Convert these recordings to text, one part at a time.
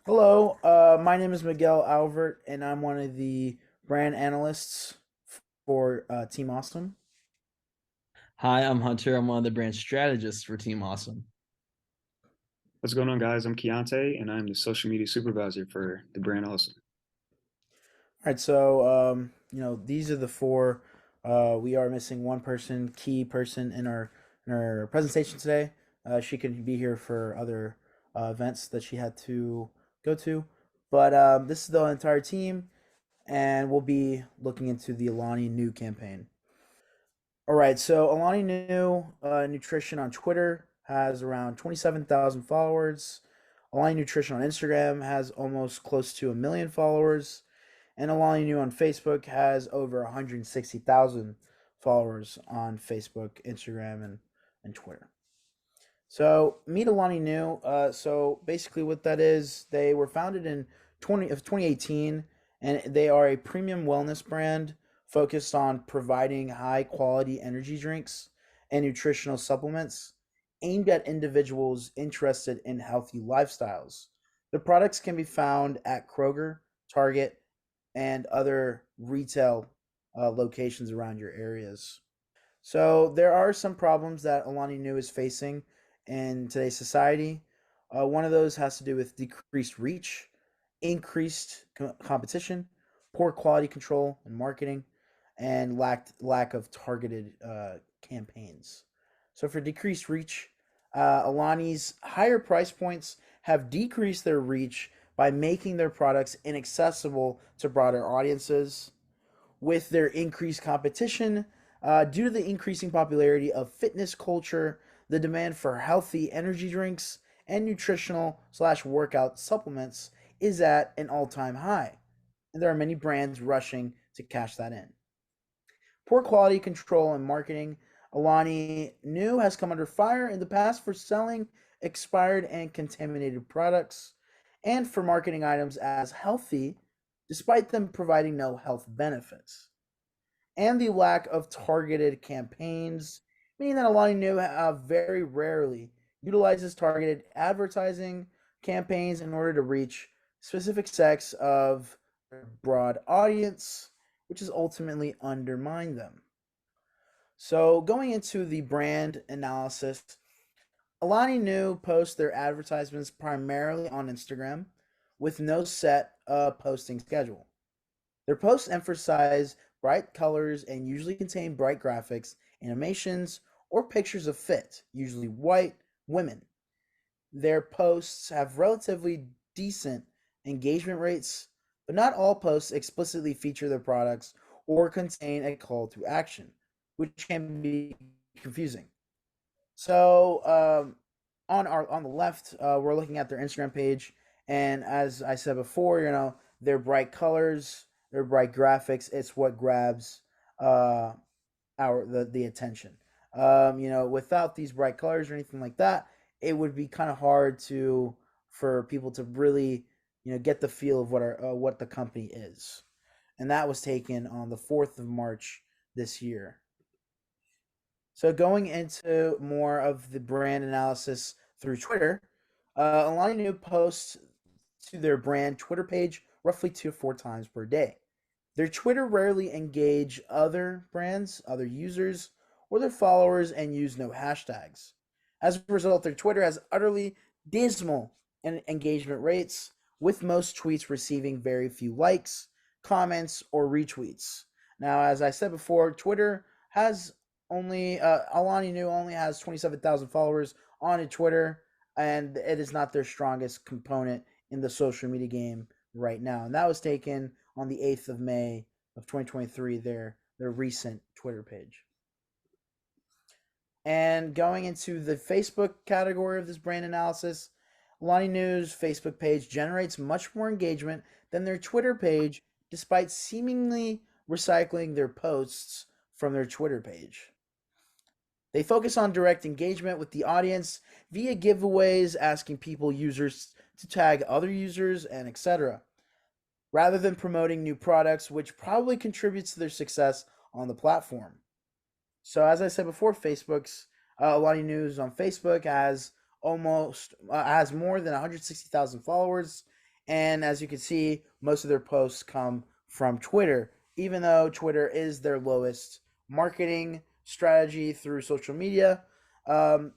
Hello, my name is Miguel Albert, and I'm one of the brand analysts for Team Awesome. Hi, I'm Hunter. I'm one of the brand strategists for Team Awesome. What's going on, guys? I'm Keontae, and I'm the social media supervisor for the brand Awesome. All right, so these are the four. We are missing one person, key person in our presentation today. She couldn't be here for other events that she had to go to, but this is the entire team, and we'll be looking into the Alani New campaign. All right, so Alani New Nutrition on Twitter has around 27,000 followers. Alani Nutrition on Instagram has almost close to a million followers. And Alani New on Facebook has over 160,000 followers on Facebook, Instagram, and Twitter. So meet Alani New. So basically, what that is, they were founded in 2018, and they are a premium wellness brand focused on providing high quality energy drinks and nutritional supplements aimed at individuals interested in healthy lifestyles. The products can be found at Kroger, Target, and other retail locations around your areas. So there are some problems that Alani Nu is facing in today's society. One of those has to do with decreased reach, increased competition, poor quality control and marketing, and lack of targeted campaigns. So for decreased reach, Alani's higher price points have decreased their reach by making their products inaccessible to broader audiences. With their increased competition, due to the increasing popularity of fitness culture, the demand for healthy energy drinks and nutritional slash workout supplements is at an all time high. And there are many brands rushing to cash that in. Poor quality control and marketing. Alani New has come under fire in the past for selling expired and contaminated products and for marketing items as healthy despite them providing no health benefits, and the lack of targeted campaigns, meaning that Alani Nu very rarely utilizes targeted advertising campaigns in order to reach specific sects of broad audience, which has ultimately undermined them. So, going into the brand analysis, Alani Nu posts their advertisements primarily on Instagram with no set posting schedule. Their posts emphasize bright colors and usually contain bright graphics, animations, or pictures of fit, usually white women. Their posts have relatively decent engagement rates, but not all posts explicitly feature their products or contain a call to action, which can be confusing. So on the left, we're looking at their Instagram page, and as I said before, their bright colors, their bright graphics, it's what grabs uh, the attention. Without these bright colors or anything like that, it would be kind of hard to for people to really get the feel of what the company is, and that was taken on the 4th of March this year. So going into more of the brand analysis through Twitter, Alani Nu posts to their brand Twitter page roughly 2 to 4 times per day. Their Twitter rarely engage other brands, other users, or their followers and use no hashtags. As a result, their Twitter has utterly dismal engagement rates, with most tweets receiving very few likes, comments, or retweets. Now, as I said before, Twitter has only Alani Nu only has 27,000 followers on Twitter, and it is not their strongest component in the social media game right now. And that was taken on the 8th of May of 2023, their recent Twitter page. And going into the Facebook category of this brand analysis, Alani Nu's Facebook page generates much more engagement than their Twitter page, despite seemingly recycling their posts from their Twitter page. They focus on direct engagement with the audience via giveaways, asking users to tag other users, and etc., rather than promoting new products, which probably contributes to their success on the platform. So, as I said before, Facebook's Alani News on Facebook has more than 160,000 followers, And as you can see, most of their posts come from Twitter, even though Twitter is their lowest marketing strategy through social media. Um,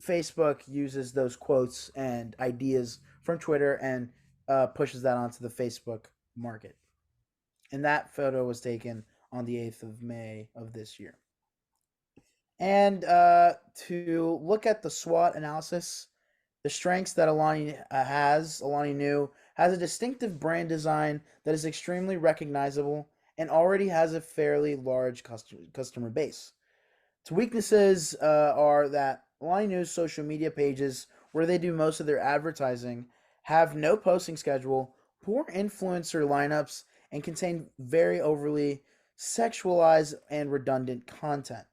Facebook uses those quotes and ideas from Twitter and pushes that onto the Facebook market. And that photo was taken on the 8th of May of this year. And to look at the SWOT analysis, the strengths that Alani Nu has a distinctive brand design that is extremely recognizable and already has a fairly large customer base. Its weaknesses are that Alani Nu's social media pages, where they do most of their advertising, have no posting schedule, poor influencer lineups, and contain very overly sexualized and redundant content.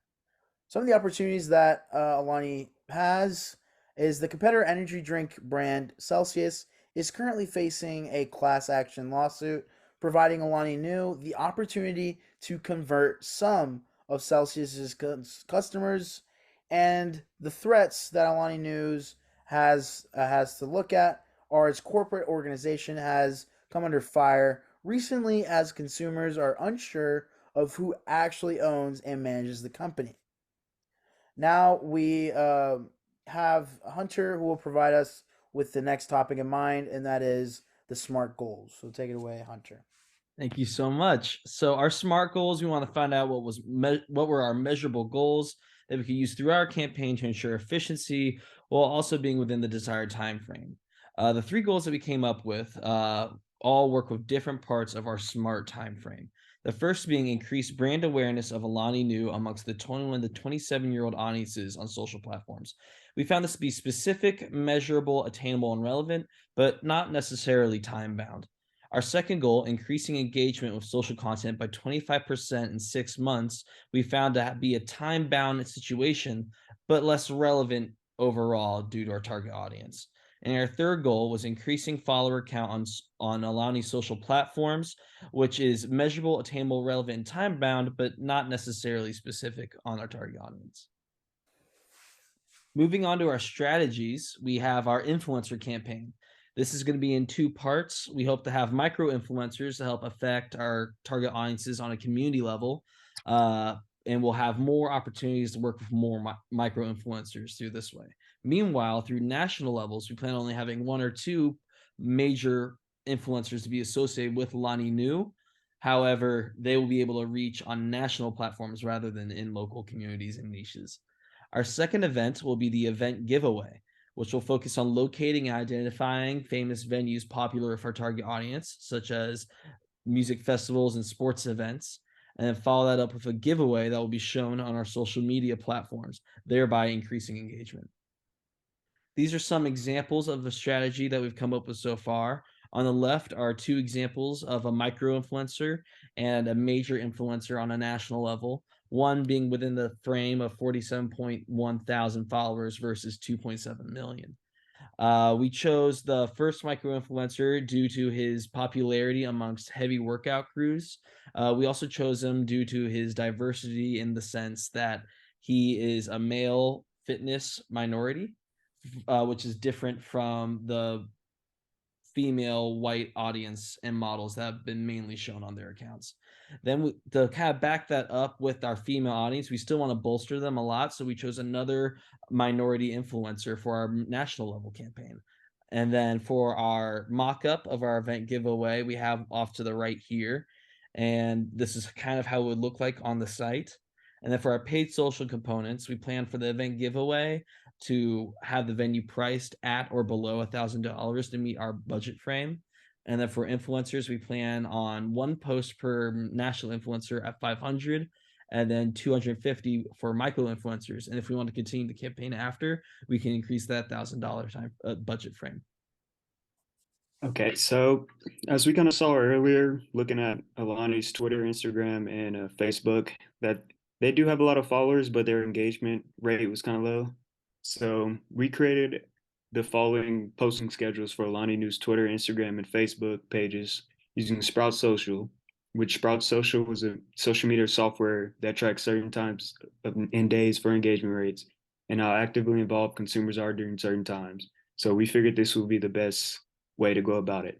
Some of the opportunities that Alani has is the competitor energy drink brand Celsius is currently facing a class action lawsuit, providing Alani Nu the opportunity to convert some of Celsius's customers, and the threats that Alani News has to look at are its corporate organization has come under fire recently as consumers are unsure of who actually owns and manages the company. Now we have Hunter who will provide us with the next topic in mind, and that is the SMART goals. So take it away, Hunter. Thank you so much. So our SMART goals, we want to find out what were our measurable goals that we could use throughout our campaign to ensure efficiency while also being within the desired time frame. The three goals that we came up with all work with different parts of our SMART time frame. The first being increased brand awareness of Alani Nu amongst the 21 to 27-year-old audiences on social platforms. We found this to be specific, measurable, attainable, and relevant, but not necessarily time bound. Our second goal, increasing engagement with social content by 25% in 6 months, we found to be a time bound situation, but less relevant overall due to our target audience. And our third goal was increasing follower count on Alani social platforms, which is measurable, attainable, relevant, and time bound, but not necessarily specific on our target audience. Moving on to our strategies, we have our influencer campaign. This is going to be in two parts. We hope to have micro influencers to help affect our target audiences on a community level. And we'll have more opportunities to work with more micro influencers through this way. Meanwhile, through national levels, we plan on only having one or two major influencers to be associated with Alani Nu. However, they will be able to reach on national platforms rather than in local communities and niches. Our second event will be the event giveaway, which will focus on locating and identifying famous venues popular with our target audience, such as music festivals and sports events, and then follow that up with a giveaway that will be shown on our social media platforms, thereby increasing engagement. These are some examples of the strategy that we've come up with so far. On the left are two examples of a micro influencer and a major influencer on a national level, one being within the frame of 47.1 thousand followers versus 2.7 million. We chose the first micro influencer due to his popularity amongst heavy workout crews. We also chose him due to his diversity in the sense that he is a male fitness minority, which is different from the female white audience and models that have been mainly shown on their accounts. Then to kind of back that up with our female audience, we still want to bolster them a lot. So we chose another minority influencer for our national level campaign. And then for our mock-up of our event giveaway, we have off to the right here. And this is kind of how it would look like on the site. And then for our paid social components, we plan for the event giveaway to have the venue priced at or below $1,000 to meet our budget frame. And then for influencers, we plan on one post per national influencer at 500 and then 250 for micro influencers. And if we want to continue the campaign after, we can increase that $1,000 time budget frame. Okay, so as we kind of saw earlier, looking at Alani's Twitter, Instagram, and Facebook, that they do have a lot of followers, but their engagement rate was kind of low. So we created the following posting schedules for Alani Nu's Twitter, Instagram, and Facebook pages using Sprout Social, which Sprout Social was a social media software that tracks certain times in days for engagement rates and how actively involved consumers are during certain times. So we figured this would be the best way to go about it.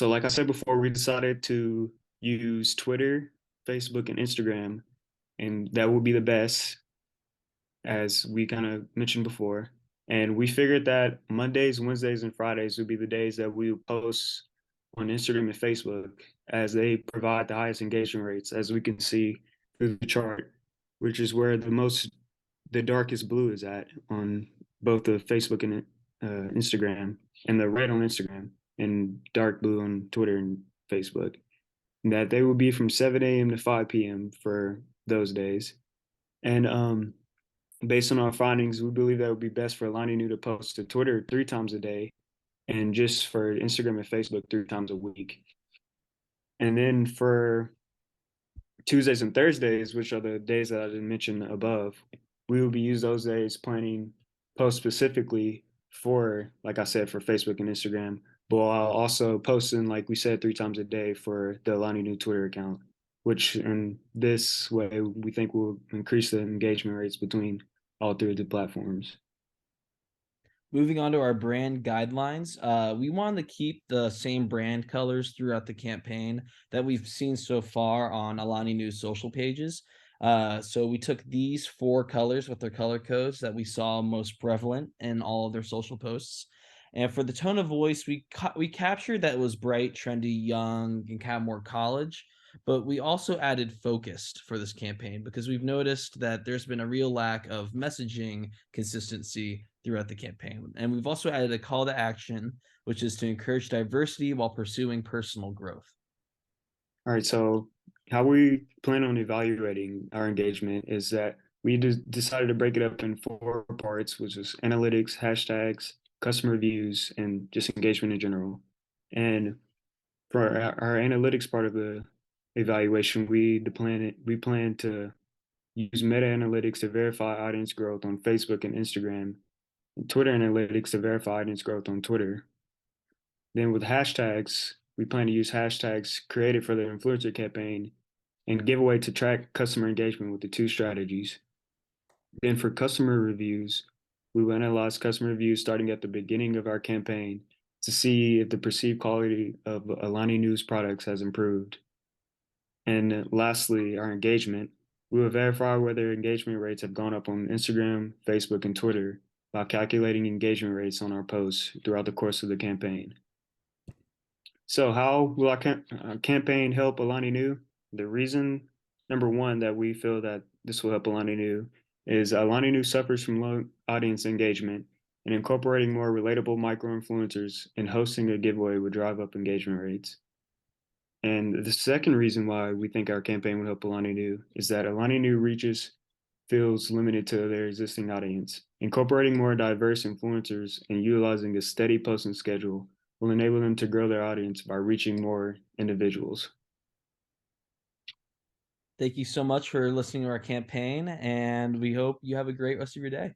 So, like I said before, we decided to use Twitter, Facebook, and Instagram, and that will be the best, as we kind of mentioned before. And we figured that Mondays, Wednesdays, and Fridays would be the days that we would post on Instagram and Facebook, as they provide the highest engagement rates, as we can see through the chart, which is where the darkest blue is at on both the Facebook and Instagram, and the red on Instagram and dark blue on Twitter and Facebook. And that they will be from 7 a.m. to 5 p.m. for those days. And based on our findings, we believe that it would be best for Lonnie New to post to Twitter 3 times a day, and just for Instagram and Facebook 3 times a week. And then for Tuesdays and Thursdays, which are the days that I didn't mention above, we will be using those days planning posts specifically for, like I said, for Facebook and Instagram. But I'll also posting, like we said, 3 times a day for the Lonnie New Twitter account, which in this way we think will increase the engagement rates between all three of the platforms. Moving on to our brand guidelines, we wanted to keep the same brand colors throughout the campaign that we've seen so far on Alani News social pages. So we took these 4 colors with their color codes that we saw most prevalent in all of their social posts. And for the tone of voice, we captured that it was bright, trendy, young, and kind of more college. But we also added focused for this campaign because we've noticed that there's been a real lack of messaging consistency throughout the campaign. And we've also added a call to action, which is to encourage diversity while pursuing personal growth. All right, so how we plan on evaluating our engagement is that we decided to break it up in 4 parts, which is analytics, hashtags, customer reviews, and just engagement in general. And for our analytics part of the evaluation, we plan to use meta analytics to verify audience growth on Facebook and Instagram, and Twitter analytics to verify audience growth on Twitter. Then with hashtags, we plan to use hashtags created for the influencer campaign and giveaway to track customer engagement with the 2 strategies. Then for customer reviews, we will analyze customer reviews starting at the beginning of our campaign to see if the perceived quality of Alani News products has improved. And lastly, our engagement. We will verify whether engagement rates have gone up on Instagram, Facebook, and Twitter by calculating engagement rates on our posts throughout the course of the campaign. So, how will our campaign help Alani New? The reason, number one, that we feel that this will help Alani New is Alani New suffers from low audience engagement, and incorporating more relatable micro influencers and hosting a giveaway would drive up engagement rates. And the second reason why we think our campaign would help Alani New is that Alani New reaches feels limited to their existing audience. Incorporating more diverse influencers and utilizing a steady posting schedule will enable them to grow their audience by reaching more individuals. Thank you so much for listening to our campaign, and we hope you have a great rest of your day.